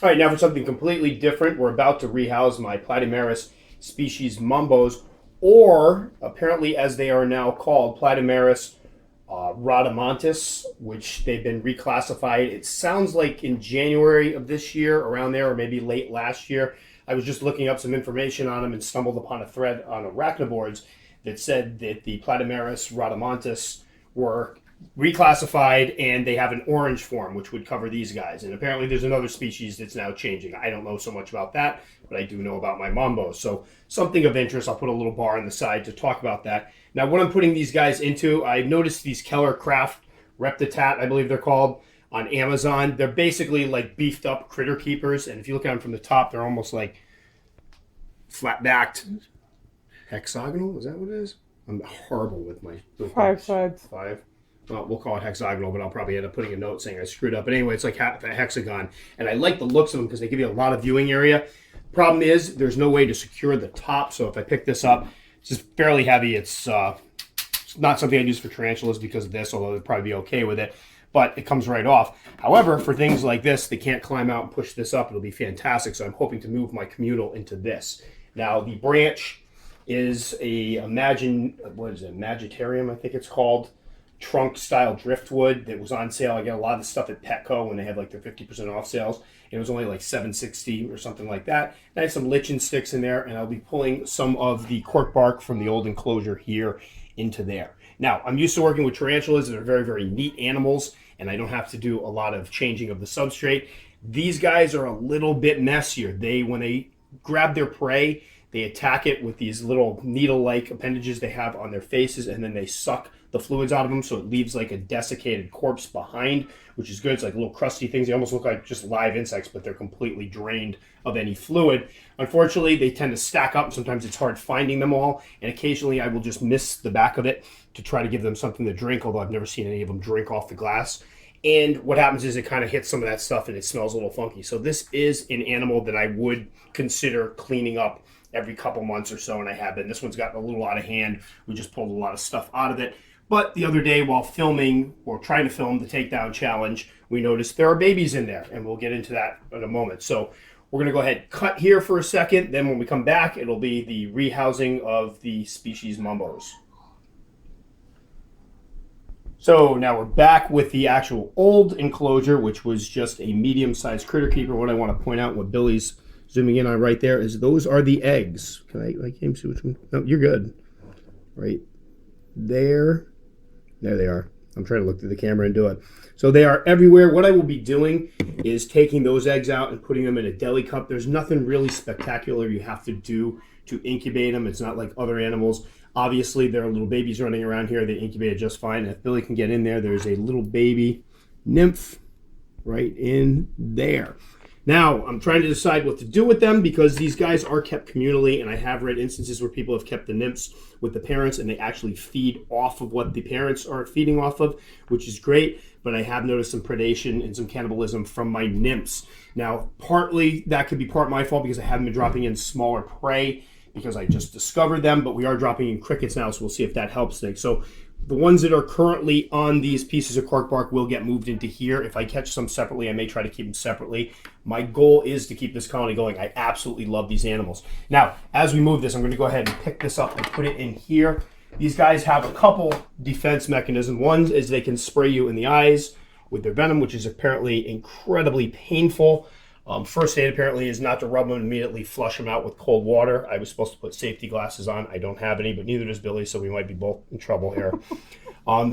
All right, now for something completely different, we're about to rehouse my Platymeris species Mombos, or apparently as they are now called, Platymeris rhodomontis, which they've been reclassified. It sounds like in January of this year, around there, or maybe late last year. I was just looking up some information on them and stumbled upon a thread on Arachnoboards that said that the Platymeris rhodomontis were reclassified and they have an orange form, which would cover these guys. And apparently there's another species that's now changing. I don't know so much about that, but I do know about my Mombos. So something of interest. I'll put a little bar on the side to talk about that. Now, what I'm putting these guys into, I noticed these Keller Craft Reptitat, I believe they're called, on Amazon. They're basically like beefed up critter keepers. And if you look at them from the top, they're almost like flat backed hexagonal. Is that what it is? I'm horrible with my Five sides. Five. Well, we'll call it hexagonal, but I'll probably end up putting a note saying I screwed up. But anyway, it's like a hexagon. And I like the looks of them because they give you a lot of viewing area. Problem is, there's no way to secure the top. So if I pick this up, it's just fairly heavy. It's not something I'd use for tarantulas because of this, although they'd probably be okay with it. But it comes right off. However, for things like this, they can't climb out and push this up. It'll be fantastic. So I'm hoping to move my communal into this. Now, the branch is a Magitarium, I think it's called. Trunk style driftwood that was on sale. I get a lot of the stuff at Petco when they had like their 50% off sales. It was only like $7.60 or something like that. And I have some lichen sticks in there, and I'll be pulling some of the cork bark from the old enclosure here into there. Now, I'm used to working with tarantulas. They're very, very neat animals, and I don't have to do a lot of changing of the substrate. These guys are a little bit messier. When they grab their prey, they attack it with these little needle-like appendages they have on their faces, and then they suck the fluids out of them, so it leaves like a desiccated corpse behind, which is good. It's like little crusty things. They almost look like just live insects, but they're completely drained of any fluid. Unfortunately, they tend to stack up, and sometimes it's hard finding them all, and occasionally I will just miss the back of it to try to give them something to drink, although I've never seen any of them drink off the glass. And what happens is it kind of hits some of that stuff, and it smells a little funky. So this is an animal that I would consider cleaning up every couple months or so, and I have been. This one's gotten a little out of hand. We just pulled a lot of stuff out of it. But the other day while filming or trying to film the takedown challenge, we noticed there are babies in there, and we'll get into that in a moment. So we're going to go ahead and cut here for a second. Then when we come back, it'll be the rehousing of the species Mombos. So now we're back with the actual old enclosure, which was just a medium-sized critter keeper. What I want to point out, what Billy's zooming in on right there, is those are the eggs. I can't see which one. No, you're good. Right there. There they are. I'm trying to look through the camera and do it. So they are everywhere. What I will be doing is taking those eggs out and putting them in a deli cup. There's nothing really spectacular you have to do to incubate them. It's not like other animals. Obviously, there are little babies running around here. They incubated just fine. And if Billy can get in there, there's a little baby nymph right in there. Now, I'm trying to decide what to do with them because these guys are kept communally, and I have read instances where people have kept the nymphs with the parents and they actually feed off of what the parents are feeding off of, which is great, but I have noticed some predation and some cannibalism from my nymphs. Now, partly that could be part my fault because I haven't been dropping in smaller prey because I just discovered them, but we are dropping in crickets now, so we'll see if that helps things. So the ones that are currently on these pieces of cork bark will get moved into here. If I catch some separately, I may try to keep them separately. My goal is to keep this colony going. I absolutely love these animals. Now, as we move this, I'm going to go ahead and pick this up and put it in here. These guys have a couple defense mechanisms. One is they can spray you in the eyes with their venom, which is apparently incredibly painful. First aid apparently is not to rub them and immediately flush them out with cold water. I was supposed to put safety glasses on. I don't have any, but neither does Billy, so we might be both in trouble here.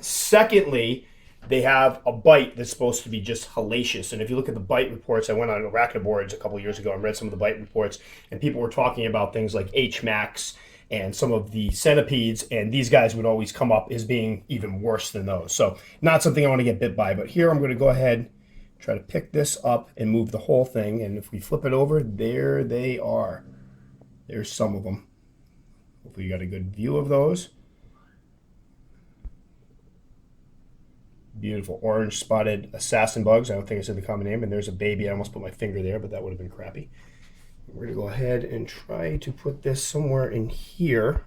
Secondly, they have a bite that's supposed to be just hellacious. And if you look at the bite reports, I went on Arachnoboards a couple years ago and read some of the bite reports, and people were talking about things like H-Max and some of the centipedes, and these guys would always come up as being even worse than those. So not something I want to get bit by, but here I'm going to go ahead, try to pick this up and move the whole thing. And if we flip it over, there they are. There's some of them. Hopefully you got a good view of those. Beautiful orange spotted assassin bugs. I don't think I said the common name. And there's a baby. I almost put my finger there, but that would have been crappy. We're going to go ahead and try to put this somewhere in here.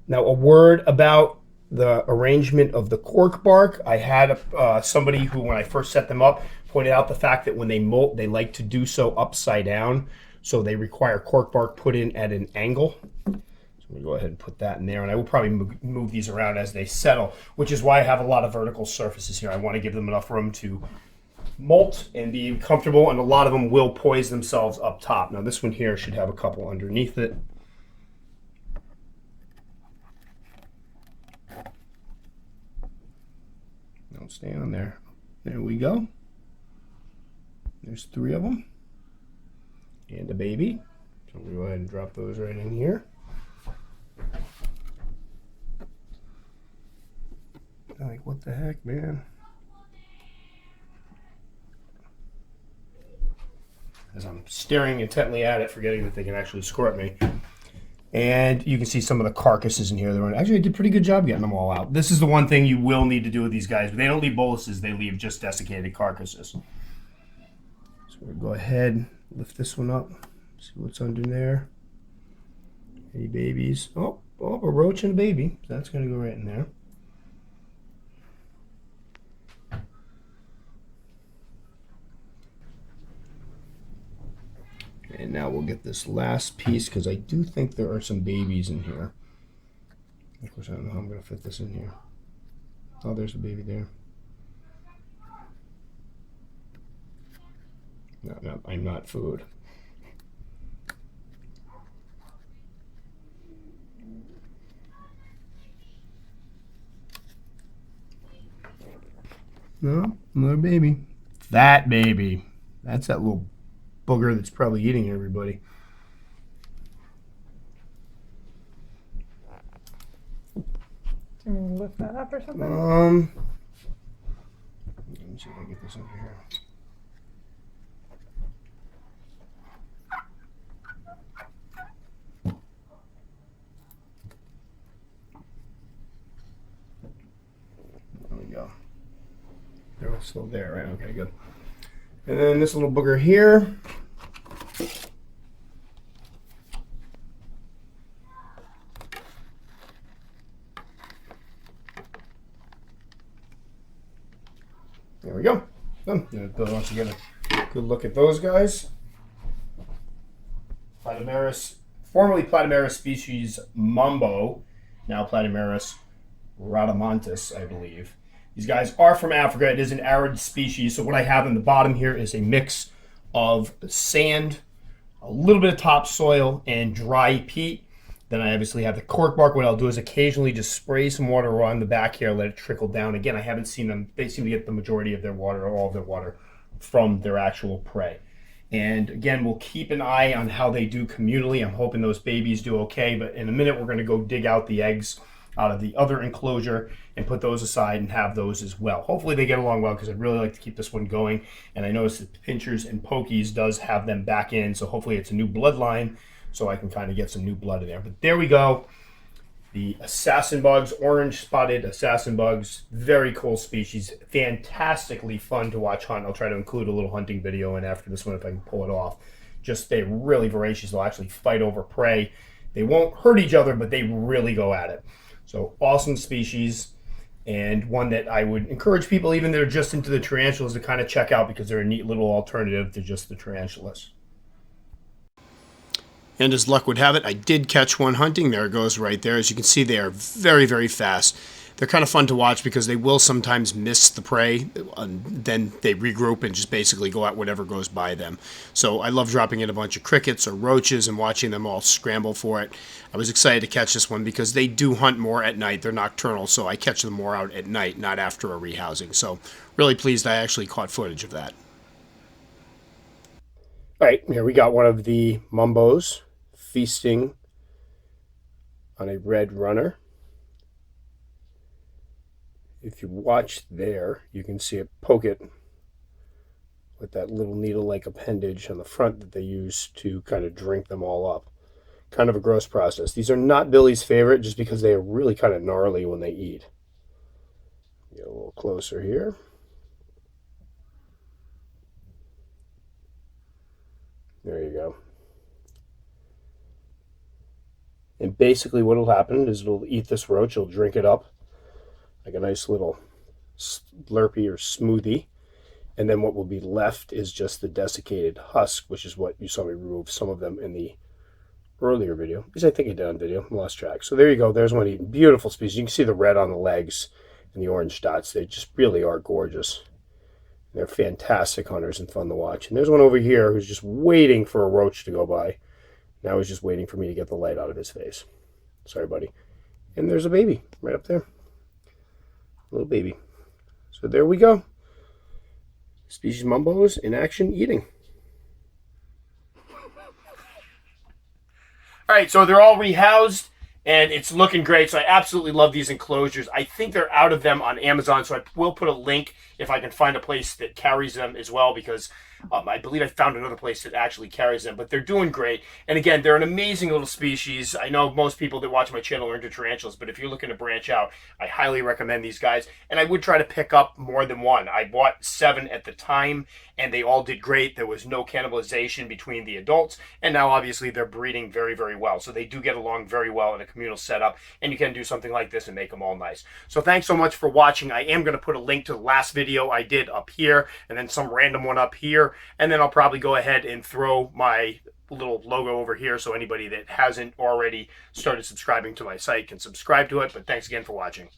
Now, a word about the arrangement of the cork bark. I had somebody who, when I first set them up, pointed out the fact that when they molt, they like to do so upside down. So they require cork bark put in at an angle. So I'm gonna go ahead and put that in there, and I will probably move these around as they settle, which is why I have a lot of vertical surfaces here. I want to give them enough room to molt and be comfortable, and a lot of them will poise themselves up top. Now this one here should have a couple underneath it. Don't stay on there. There we go. There's 3 of them. And a baby. So we'll go ahead and drop those right in here. Like, what the heck, man? As I'm staring intently at it, forgetting that they can actually score at me. And you can see some of the carcasses in here. Actually, I did a pretty good job getting them all out. This is the one thing you will need to do with these guys. They don't leave boluses, they leave just desiccated carcasses. So we'll go ahead, lift this one up, see what's under there. Any babies? Oh, a roach and a baby. So that's going to go right in there. And now we'll get this last piece, because I do think there are some babies in here. Of course, I don't know how I'm going to fit this in here. Oh, there's a baby there. No, I'm not food. No, another baby. That baby. That's that little booger that's probably eating everybody. Do you mean to lift that up or something? Let me see if I can get this over here. There we go. They're still there, right? Okay, good. And then this little booger here. There we go. Done. Bill wants to get a good look at those guys. Platymeris, formerly Platymeris species Mombo, now Platymeris rhodomontis, I believe. These guys are from Africa. It is an arid species. So what I have in the bottom here is a mix of sand, a little bit of topsoil, and dry peat. Then I obviously have the cork bark. What I'll do is occasionally just spray some water on the back here, let it trickle down. Again, I haven't seen them. They seem to get the majority of their water, or all of their water, from their actual prey. And again, we'll keep an eye on how they do communally. I'm hoping those babies do okay, but in a minute we're going to go dig out the eggs out of the other enclosure and put those aside and have those as well. Hopefully they get along well, because I'd really like to keep this one going. And I noticed that Pinchers and Pokies does have them back in, so hopefully it's a new bloodline, so I can kind of get some new blood in there. But there we go. The assassin bugs, orange spotted assassin bugs, very cool species, fantastically fun to watch hunt. I'll try to include a little hunting video in after this one if I can pull it off. Just, they're really voracious. They'll actually fight over prey. They won't hurt each other, but they really go at it. So awesome species, and one that I would encourage people, even that are just into the tarantulas, to kind of check out, because they're a neat little alternative to just the tarantulas. And as luck would have it, I did catch one hunting. There it goes right there. As you can see, they are very, very fast. They're kind of fun to watch, because they will sometimes miss the prey, and then they regroup and just basically go at whatever goes by them. So I love dropping in a bunch of crickets or roaches and watching them all scramble for it. I was excited to catch this one because they do hunt more at night. They're nocturnal, so I catch them more out at night, not after a rehousing. So really pleased I actually caught footage of that. All right, here we got one of the Mombos feasting on a red runner. If you watch there, you can see it poke it with that little needle-like appendage on the front that they use to kind of drink them all up. Kind of a gross process. These are not Billy's favorite, just because they are really kind of gnarly when they eat. Get a little closer here. There you go. And basically what will happen is it'll eat this roach, it'll drink it up like a nice little slurpee or smoothie, And then what will be left is just the desiccated husk, which is what you saw me remove some of them in the earlier video. Because I think I did on video. I lost track. So there you go. There's one eating. Beautiful species. You can see the red on the legs and the orange dots. They just really are gorgeous. They're fantastic hunters and fun to watch. And there's one over here who's just waiting for a roach to go by. Now he's just waiting for me to get the light out of his face. Sorry, buddy. And there's a baby right up there. Little baby. So there we go. Species Mumbos in action eating. All right, so they're all rehoused, and it's looking great. So I absolutely love these enclosures. I think they're out of them on Amazon, so I will put a link if I can find a place that carries them as well, because I believe I found another place that actually carries them. But they're doing great. And again, they're an amazing little species. I know most people that watch my channel are into tarantulas, but if you're looking to branch out, I highly recommend these guys. And I would try to pick up more than one. I bought 7 at the time, and they all did great. There was no cannibalization between the adults, and now obviously they're breeding very, very well. So they do get along very well in a communal setup, and you can do something like this and make them all nice. So thanks so much for watching. I am going to put a link to the last video I did up here, and then some random one up here, and then I'll probably go ahead and throw my little logo over here so anybody that hasn't already started subscribing to my site can subscribe to it. But thanks again for watching.